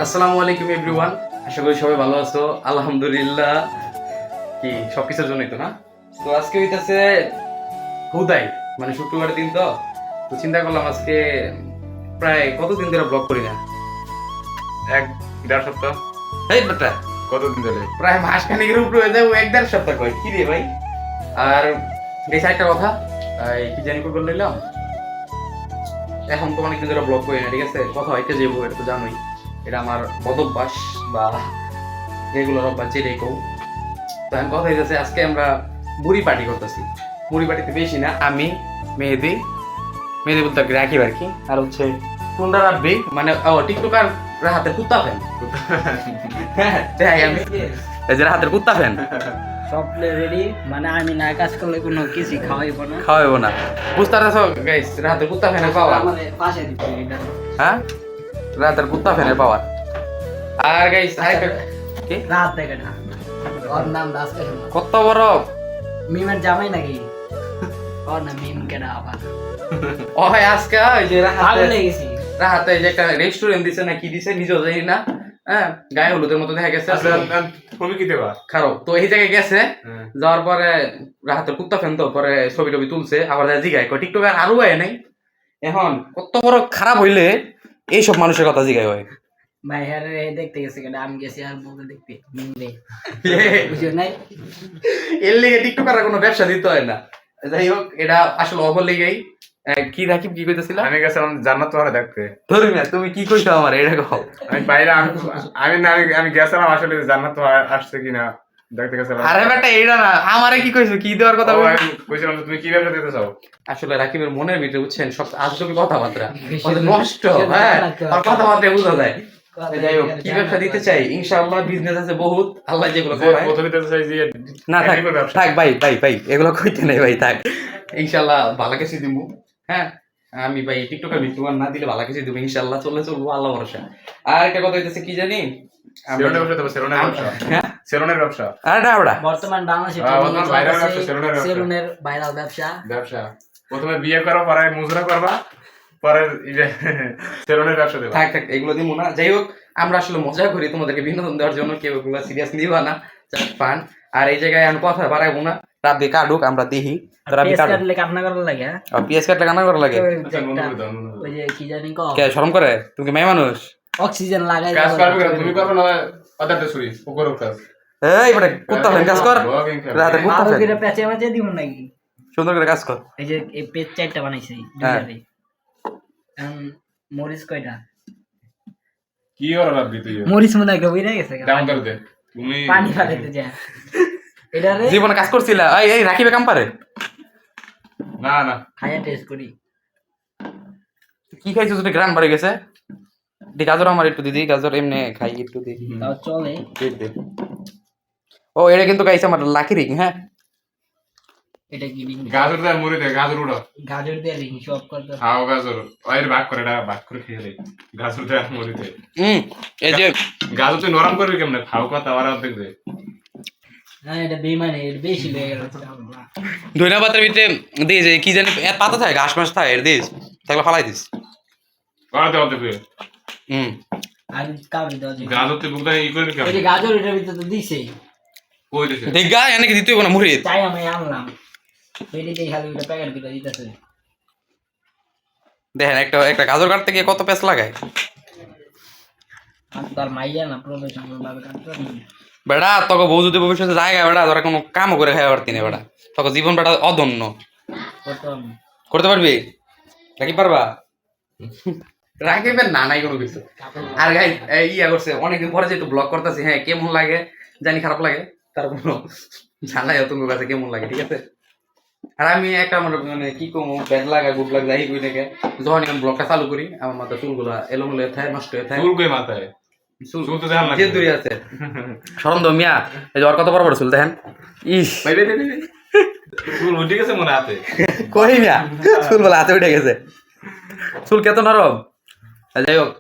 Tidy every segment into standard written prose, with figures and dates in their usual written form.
আসসালামু আলাইকুম এভরিওয়ান, আশা করি সবাই ভালো আছো। আলহামদুলিল্লাহ। কি সবকিছুর জন্যই তো না। তো আজকে হইতেছে হুদাই, মানে শুক্রবার দিন। তো তো চিন্তা করলাম আজকে প্রায় কতদিন ধরে ব্লগ করি না, 1-1.5 সপ্তাহ। এই বেটা কতদিন ধরে? প্রায় মাস খানিকের উপরে হয়ে যায়। ও 1-1.5 সপ্তাহ কয় কি রে ভাই। আর এই একটা কথা, এই কি জানি করে নিলাম, এখন তো অনেকদিন ধরে ব্লগ করি না, ঠিক আছে। কথা হইতে যাবো, এটা তো জানোই, এটা আমার বদভ্যাস বা রেগুলার অভ্যাস যেটাই কও। তো আমি কথা হইতেছে আজকে আমরা বুড়ি পার্টি করতেছি। বুড়ি পার্টিতে বেশি না, আমি মেহেদি মেহেদি বলতে রাখিব আর কি, আর হচ্ছে টুন্ডা রাব্বি, মানে টিকটকার হাতের কুত্তা ফ্যান। হ্যাঁ তাই আমি এই যে হাতের কুত্তা ফ্যান। সব রেডি, মানে আমি না কাজ করলে কোনো কিছু খাওয়াইবো না। খাওয়াইবো না, বুঝতে পারছো গাইস, হাতের কুত্তা ফ্যানের পাওয়ার। আমাদের পাশে দিতে এটা হ্যাঁ, রাতের কুত্তা ফ্যানের পাওয়ার। আর গাইস আরেকটা কি, রাত দেখে না, ওর নাম দাস কে কত বড় মিমের জামাই নাকি? ওর নাম মিম কেডা আবার? ও হয় আজকে ওই যে পাগল রাহাতে হয়ে গেছি। রাহাতে যে একটা রেস্টুরেন্ট দিছে না কি দিছে নিজেও জানি না। হ্যাঁ, গায়ে হলুদের মতো দেখা গেছে। তুমি কি দেবা? খারাপ তো এই জায়গায় গেছে, যাওয়ার পরে রাহাতের কুত্তা ফ্যান, তো পরে ছবি টবি তুলছে, আবার জিগায় কয় টিকটক আর আরো হয় নাই। এখন কত বড় খারাপ হইলে এইসব মানুষের কথা জিগায় হয়। ভাই হ্যাঁ দেখতে গেছে কেডা? আমি গেছি আর বউকে দেখতে মিমরে, বুঝো নাই? এর লেগে টিকটকার কোনো ব্যবসা দিতে হয় না। যাই হোক, এটা আসলে অবল লেগেই। কি রাকিব কি কইতেছিল? আমি গেছিলাম জান্নাত তোহারা দেখতে। ধরি না, তুমি কি কইছো আমার এটা কও। আমি বাইরে আমি গেছিলাম আসলে জান্নাত তোহারা আসছে কিনা দেখতে গেছিলাম। আরে বেটা এটা না, আমারে কি কইছো, কি দেওয়ার কথা ও, বলছো? আমি কইছিলাম যে তুমি কি ব্যবসা দিতে চাও? আসলে রাকিবের মনের ভিতরে বুঝছেন সব আজগবি কথাবার্তা, কত নষ্ট। হ্যাঁ, আর কথাবার্তা বোঝা যায়। যাই হোক, কি ব্যবসা দিতে চাই, ইনশাআল্লাহ বিজনেস আছে বহুত, আল্লাহ যেগুলো যে করায়। প্রথমে দিতে চাই যে না থাক এগ্রিকল ব্যবসা। থাক ভাই ভাই ভাই, এগুলো কইতে নাই ভাই, থাক। ইনশাআল্লাহ ভালো কিছু দিব। হ্যাঁ, আমি ভাই টিকটকের ভিডিও না দিলে ভালো কিছু দিব ইনশাআল্লাহ, চলবো আল্লাহ ভরসা। আর একটা কথা হইতেছে কি জানি, সেলুনের ব্যবসা দেবো, সেলুনের ব্যবসা। হ্যাঁ সেলুনের ব্যবসা। আরে না বড়া, বর্তমান বাংলাদেশে বর্তমান ভাইরাল ব্যবসা, সেলুনের ব্যবসা। সেলুনের ভাইরাল ব্যবসা। ব্যবসা প্রথমে বিয়ে করো, পরে মুজরা করবা, পরে সেলুনের ব্যবসা দেবা। থাক থাক এগুলো দিব না। যাই হোক, আমরা আসলে মজা করি তোমাদেরকে বিনোদন দেওয়ার জন্য, কেউ এগুলো সিরিয়াস নিবা না, জাস্ট ফান। আর এই জায়গায় আমি কথা বাড়াইবো না, রাব্বি কাটুক, আমরা দেখি রাব্বি পেস কাটুক। কাটলে কান্না করার লাগে, হ্যাঁ? আর পিএস কাটলে কান্না করা লাগে? আচ্ছা, মনে করে দাও, মনে করে দাও। ওই যে কি জানি ক কে শরম করে? তুমি কি মেয়ে মানুষ? অক্সিজেন লাগাই কাজ করবে কেন? তুমি করবে না আদারতে শুই উপরে কাজ। এই বেটা কুত্তা ফেন কাজ কর, রাতে কুত্তা ভালো ফেন করে পেঁচে পেঁচে দিব নাকি? সুন্দর করে কাজ কর। এই যে এই পেজ চারটা বানাইছি হ্যাঁ। দুইটারে। মরিচ কয়টা? কি ওরা রাখবি তুই? মরিচ মনে একটা বইরা গেছে গা। দাম দর দে তুমি। পানি ফালাইতে যা এটারে জীবনে কাজ করছিলা? এই এই রাখিবে কাম পারে? না না খাইয়া টেস্ট করি। কি খাইছো যদি গ্রান বাড়ি গেছে? দি গাজর আমার একটু দিদি, গাজর এমনি খাই একটু দিদি। তাও চলে। ও এটা কিন্তু গাইছে আমার লাকি রিং। হ্যাঁ, এটা কি ring? গাজর দে মুড়ি দে গাজর উড়ো। গাজর দিয়ে রিং সব করতে। খাও গাজর ওই ভাগ করে এটা ভাগ করে খেয়ে দে। গাজর দে আর মুড়ি দে। এই যে গাজর তুই নরম করবি কেমনে? খাও কথা আর অর্ধেক দে। হ্যাঁ এটা বেমানে এটা বেশি লেগে গেল। ধনিয়া পাতার ভিতরে দিস, এই কি জানি এর পাতা থাকে, ঘাস মাস থাকে, এর দিস তাহলে ফালাই দিস। আর দে অর্ধেক দে। আর কাউরি দাও যে গাজর তুই বুকটা ই করে এই যে কেমনে? গাজর এটার ভিতরে তো দিছেই। কই দিছে? দেখা এনেকে দিতে হবে না মুড়ি। তাই আমি আনলাম। পেটি দিয়ে খালি ওটা প্যাকেট করে দিতেছে। দেখেন একটা একটা গাজর কাটতে গিয়ে কত পেঁচ লাগায়। আর তার মাইয়া না প্রফেশনাল ভাবে কাটতে পারি। বেড়া তোকে বউ যদি ভবিষ্যতে জায়গা বেড়া তোরা কোনো কামও করে খাওয়া পারতি না বেড়া, তোকে জীবন বেড়া অদন্য। প্রথম করতে পারবি? রাখি পারবা? রাখিবেন না নাই কোনো কিছু। আর গাই ইয়া করছে অনেকদিন পরে যেহেতু ব্লগ করতেছি, হ্যাঁ কেমন লাগে জানি, খারাপ লাগে, তার কোনো জানাই তোমার কাছে কেমন লাগে, ঠিক আছে। আর আমি একটা আমার মানে কি কমো ব্যাড লাগা গুড লাগ যাই কই থেকে, যখন আমি ব্লগটা চালু করি আমার মাথা চুলগুলা এলোমেলো হয়ে থাকে, নষ্ট হয়ে থাকে। চুল কই মাথায়? চুল তো দেখান লাগে। যে দূরে আছে শরম দো মিয়া, এই যে ওর কত বড় বড় চুল দেখেন। ইস ভাই ভাই ভাই চুল উঠে গেছে মনে হাতে। কই মিয়া, চুল বলে হাতে উঠে গেছে, চুল কত নরম। যাই হোক,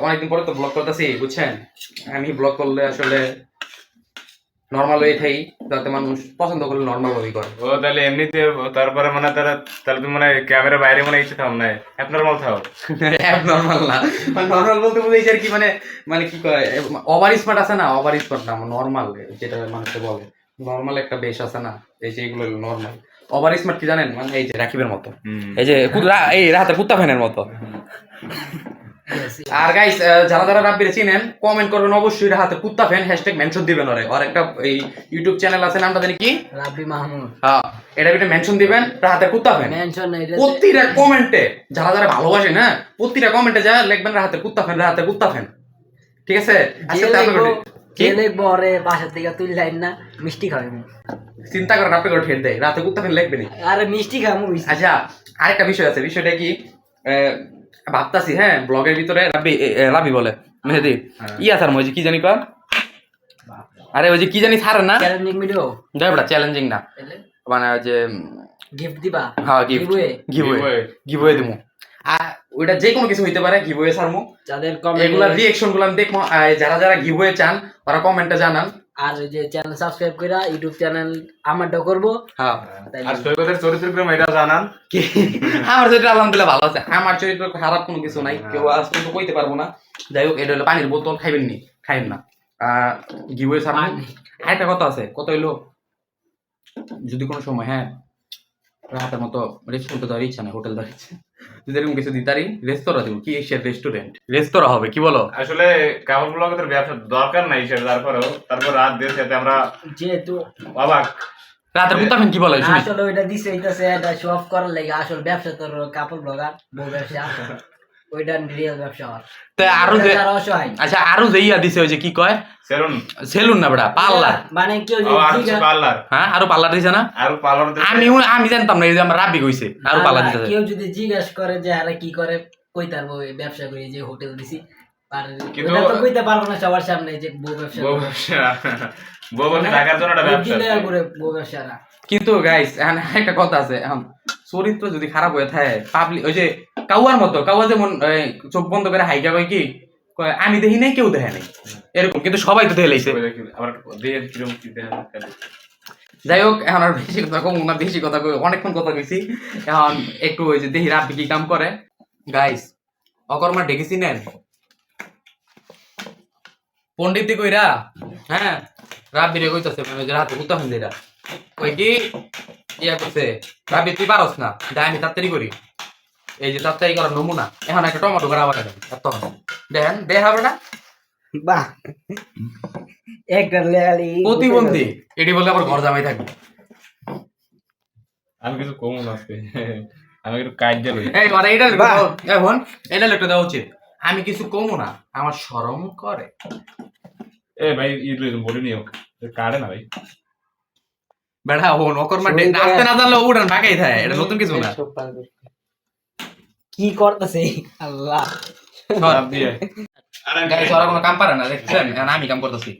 অনেকদিন পরে তো ব্লগ করতেছি বুঝছেন। আমি ব্লগ করলে আসলে নর্মাল ওয়ে থাই, যাতে মানুষ পছন্দ করলে নর্মাল ওয়ে করে। ও তাহলে এমনিতে তারপরে মানে তাহলে তুমি মানে ক্যামেরা বাইরে মানে ইচ্ছে থাও না, অ্যাবনর্মাল থাও। নর্মাল না, মানে নর্মাল বলতে বুঝেছি আর কি, মানে মানে কি কয় ওভার স্মার্ট আছে না, ওভার স্মার্ট না, নর্মাল যেটা মানুষে বলে নর্মাল একটা বেশ আছে না, এই যে এগুলো নর্মাল। ওভার স্মার্ট কি জানেন, মানে এই যে রাকিবের মতো, এই যে এই রাহাতের কুত্তা ফ্যানের মতো। আর গাইস যারা যারা রাব্বিরে চিনেন কমেন্ট করবেন অবশ্যই রাহাতের কুত্তা ফ্যান, হ্যাশট্যাগ মেনশন দিবেন ওরে। আর একটা এই ইউটিউব চ্যানেল আছে, নামটা জানি কি, রাব্বি মাহমুদ। হ্যাঁ, এটা ভিতরে মেনশন দিবেন রাহাতের কুত্তা ফ্যান। মেনশন না, এটা প্রতিটা কমেন্টে যারা যারা ভালোবাসে না, প্রতিটা কমেন্টে যা লিখবেন রাহাতের কুত্তা ফ্যান, রাহাতের কুত্তা ফ্যান, ঠিক আছে? আজকে তারপরে কে লিখবো ওরে বাসা থেকে তুই লাইন না মিষ্টি খাওয়াবো, চিন্তা করেন আপনি করে ঠেট দেয়, রাতে কুত্তা ফ্যান লিখবেনি। আরে মিষ্টি খাবো। আচ্ছা, আরেকটা বিষয় আছে, বিষয়টা কি ভাবতাছি, হ্যাঁ ব্লগের ভিতরে রাবি বলে মেহেদি আসার মধ্যে কি জানি কর, আরে ওই যে কি জানি ছাড়ে না, চ্যালেঞ্জিং ভিডিও দেখ বেটা, চ্যালেঞ্জিং না, মানে যে গিফট দিবা, হ্যাঁ গিভওয়ে দিমু, আর ওইটা যে কোনো কিছু হইতে পারে, গিভওয়ে ছাড়মু। যাদের এগুলা রিঅ্যাকশন গুলো আমি দেখবো, যারা যারা গিভওয়ে চান ওরা কমেন্টে জানান। আর যে চ্যানেল সাবস্ক্রাইব কইরা ইউটিউব চ্যানেল আমারটা করব। হ্যাঁ, আর সৈকতের চরিত্রক্রম এটা জানান। আমার চরিত্র আলহামদুলিল্লাহ ভালো আছে, আমার চরিত্র খারাপ কোনো কিছু নাই, কেউ আজ পর্যন্ত কইতে পারবো না। যাই হোক, এটা হলো পানির বোতল, খাইবেন নি খাইবেন না, গিভওয়ে ছাড়মু। আরেকটা কথা আছে, কত হইলো যদি কোনো সময়, হ্যাঁ রাতের মতো রেস্টুরেন্ট দেওয়ার ইচ্ছা নেই, হোটেল দেওয়ার ইচ্ছা, যদি এরকম কিছু দিতারি, রেস্তোরাঁ দিব, কি এশিয়ার রেস্টুরেন্ট, রেস্তোরাঁ হবে, কি বলো? আসলে কাপড় ব্লগের ব্যবসা দরকার নাই সেটা, তারপর রাত দিয়ে সাথে আমরা যেহেতু অবাক। রাতের কুত্তা ফ্যান কি বলে শুনি? আসলে ওইটা দিছে এইটাছে, এটা শো অফ করার লাগে, আসল ব্যবসা তোর কাপড় ব্লগার বউ ব্যবসা, আসলে ওইটা রিয়েল ব্যবসা আর। তা আরো যে অসহায়। আচ্ছা, আরো যে ইয়া দিছে ওই যে কি কয়, সেলুন সেলুন না বেটা, পার্লার, মানে কেউ ও আর পার্লার, হ্যাঁ আরো পার্লার দিছে না? আর পার্লার আমি জানতাম না, এই যে আমার রাবি কইছে আরো পার্লার দিছে। কেউ যদি জিজ্ঞাসা করে যে আরে কি করে, কই তারবো ব্যবসা করি, যে হোটেল দিছি, আর ওটা তো কইতে পারবো না সবার সামনে যে বউ ব্যবসা, বউ ব্যবসা, বউ ব্যবসা টাকার জন্য একটা ব্যবসা। বউ ব্যবসা না। কিন্তু গাইস এখন একটা কথা আছে, এখন চরিত্র যদি খারাপ হয়ে থাকে পাবলিক, ওই যে কাউয়ার মতো, কাউয়া যেমন চোখ বন্ধ করে হাইকা কয় কি কয়, আমি দেখি নাই কেউ দেখে নাই, এরকম, কিন্তু সবাই তো দেখে লাইছে। আবার দিয়ে কিরকম কি দেখা। যাই হোক, এখন আর বেশি কথা কম না, বেশি কথা কই, অনেকক্ষণ কথা কইছি, এখন একটু ওই যে দেখি রাব্বি কি কাম করে। গাইস অকর্মা ডেকেছি নেন পণ্ডিত কইরা, হ্যাঁ রাব্বি রে কইতাছে, মানে যে রাতে কুত্তা ফেন দেরা কই কি ইয়া করছে, রাব্বি তুই পারস না, দাই আমি তাড়াতাড়ি করি, এই যে তাড়াতাড়ি করার নমুনা। এখন একটা টমেটো করা আবার তখন দেখেন দেখাবে না, বাহ একটা লেয়ালি প্রতিবন্ধী এটি বলে আবার ঘর জামাই থাকবে। আমি কিছু কমু না আজকে, আমি একটু কাজ দিয়ে লই। এই মানে এটা এখন এটা একটা দেওয়া উচিত, আমি কিছু কমু না, আমার শরম করে। এ ভাই ঈদ লই বলি নিও কাটে না ভাই, বেড়া হন অকর্মা আসতে না জানলে উড়ান ঢাকাই থাকে, এটা নতুন কিছু না। কি করতেছে আল্লাহ, গাইস ওরা কোনো কাম পারে না, দেখছেন এখন আমি কাম করতেছি।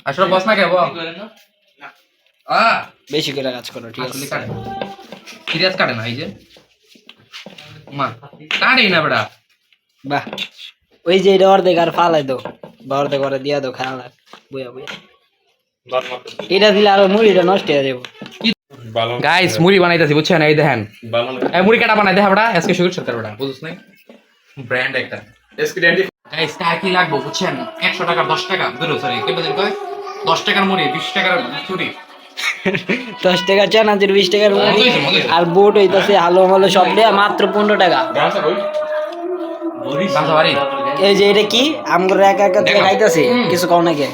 আসলে বস না কেবো বেশি করে কাজ করো, ঠিক আছে? সিরিয়াস কাটে না, এই যে মা কাটেই না বেড়া। বাহ, ওই যে এটা অর্ধেক আর ফালাই দো, বা অর্ধেক করে দিয়া দো, খাওয়া বুয়া বুয়া, এটা দিলে আরো মুড়িটা নষ্ট হয়ে যাবো। গাইস মুড়ি বানাইতেছি বুঝছেন, এই দেখেন মুড়ি কাটা বানাই দেখা বেড়া, আজকে শুরু করতে বেড়া, বুঝছ নাই ব্র্যান্ড একটা গাইস, টাকা কি লাগবে বুঝছেন, 100 টাকা 10 টাকা ধরো, সরি কি বলেন কয় 10 টাকার মুড়ি 20 টাকার চুরি, 10 টাকা চানাচুর, 20 টাকার মুড়ি, আর বোট হইতাছে আলো মালো সব দেয়া মাত্র 15 টাকা। এই যে এটা কি আমগুলো একা একা দিয়ে খাইতাছে, কিছু কম নাকি?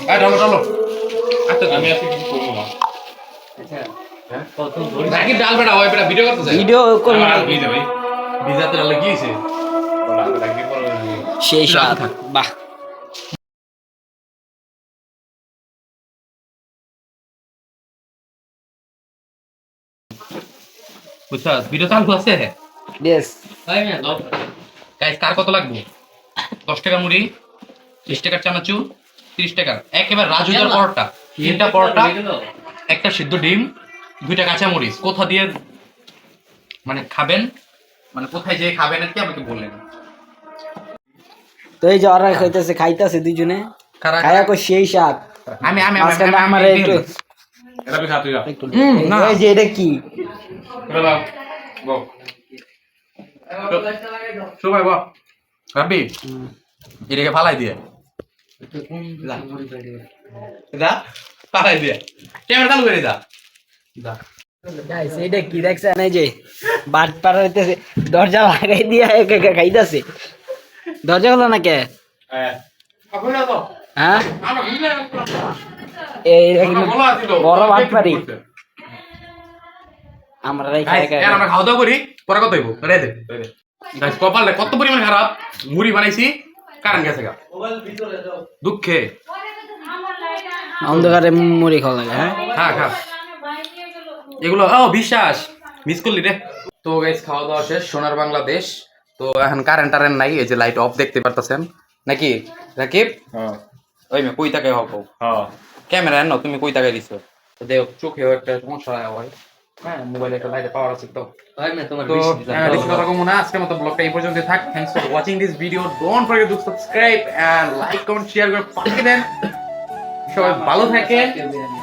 আমি আজকে কিছু করবো না। ডাল বেড়া হয় বেড়া, ভিডিও করতেছে, ভিডিও করব না, ভাই ভিজাতে ডালে কি হইছে, সেই স্বাদ। বাহ, বুঝছাস ভিডিও চালু আছে। বেশ গাইস কার কত লাগবে? 10 টাকা মুড়ি, 20 টাকার চানাচুর, 30 টাকার একেবারে রাজুদার পরোটা, 3টা পরোটা, একটা সিদ্ধ ডিম, 2টা কাঁচা মরিচ। কোথা দিয়ে মানে খাবেন, মানে কোথায় যে খাবেন আর কি আমাকে বললেন। তো এই যে ওরা খাইতাছে দুইজনে, কারা খায়া কই সেই স্বাদ, আমি আমি মাঝখানে আমার একটু এটা তুই খা তুই খা একটু না। এই যে এটা কি সবাই বল রাব্বি এটাকে ফালাই দিয়ে দা ফালাই দিয়ে ক্যামেরা চালু করে দা গাইস এটা কি দেখছেন এই যে বাট পার হইতেছে দরজা লাগাই দিয়া একা একা খাইতাছে দরজা খোলা না কে হ্যাঁ এই বড় বাট পারি আমরা একা একা আমরা খাওয়া দাওয়া করি পরে কত হইব রে দে গাইস কপালটা কত পরিমাণ খারাপ মুড়ি বানাইছি কারণ গেছে গা দুঃখে অন্ধকারে মুড়ি খাওয়া লাগে হ্যাঁ হ্যাঁ খা এগুলো বিশ্বাস মিস করলি রে তো গাইস খাওয়া দাওয়া শেষ সোনার বাংলাদেশ তো এখন কারেন্ট টারেন্ট নাই এই যে লাইট অফ দেখতে পারতেছেন নাকি রাকিব ওই মে কই তাকাই হবো ক্যামেরা এনো তুমি কই তাকাই দিছো তো দেখ চোখেও একটা সমস্যা হয় হ্যাঁ মোবাইলে একটা লাইটে পাওয়ার আছে তো বেশি কথা কমু না আজকের মতো ব্লগটা এই পর্যন্ত থাক thanks for watching this video don't forget to subscribe and like comment share করে পাঠিয়ে দেন সবাই ভালো থাকেন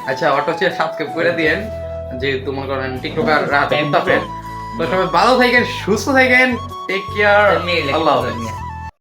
আচ্ছা অটো চেয়ে সাবস্ক্রাইব করে দিয়েন যেহেতু মনে করেন টিকটকার রাত তো সবাই ভালো থাকেন সুস্থ থাকেন টেক কেয়ার আল্লাহ হাফেজ